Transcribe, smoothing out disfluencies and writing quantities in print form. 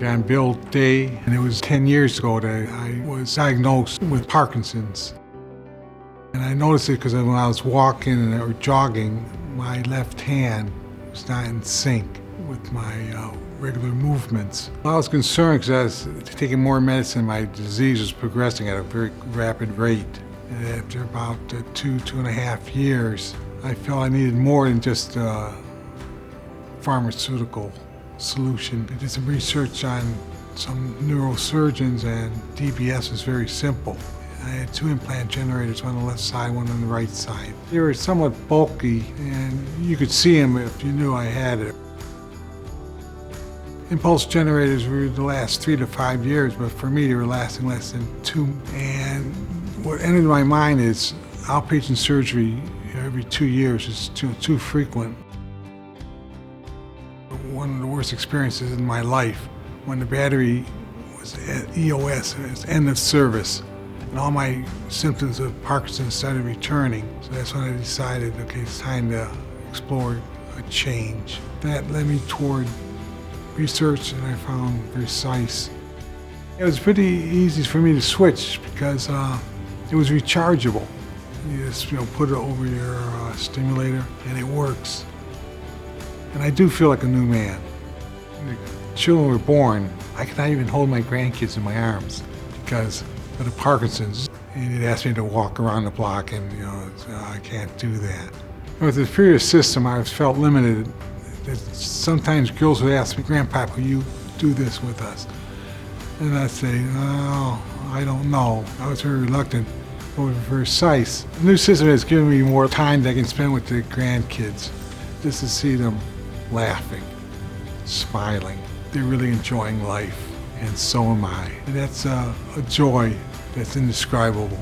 On Bill Day, and it was 10 years ago that I was diagnosed with Parkinson's. And I noticed it because when I was walking or jogging, my left hand was not in sync with my regular movements. I was concerned because I was taking more medicine. My disease was progressing at a very rapid rate. And after about 2.5 years, I felt I needed more than just a pharmaceutical solution. I did some research on some neurosurgeons, and DBS was very simple. I had 2 implant generators, one on the left side, one on the right side. They were somewhat bulky, and you could see them if you knew I had it. Impulse generators were to last 3 to 5 years, but for me they were lasting less than 2. And what entered my mind is outpatient surgery every 2 years is too frequent. One of the worst experiences in my life when the battery was at EOS, it was end of service, and all my symptoms of Parkinson started returning. So that's when I decided, okay, it's time to explore a change. That led me toward research, and I found Vercise. It was pretty easy for me to switch because it was rechargeable. You just put it over your stimulator and it works. And I do feel like a new man. When the children were born, I could not even hold my grandkids in my arms because of the Parkinson's. And he'd ask me to walk around the block, and I can't do that. With the previous system, I felt limited. Sometimes girls would ask me, "Grandpa, will you do this with us?" And I'd say, "Oh, I don't know." I was very reluctant. But with Vercise, the new system has given me more time that I can spend with the grandkids, just to see them laughing, smiling. They're really enjoying life, and so am I. And that's a joy that's indescribable.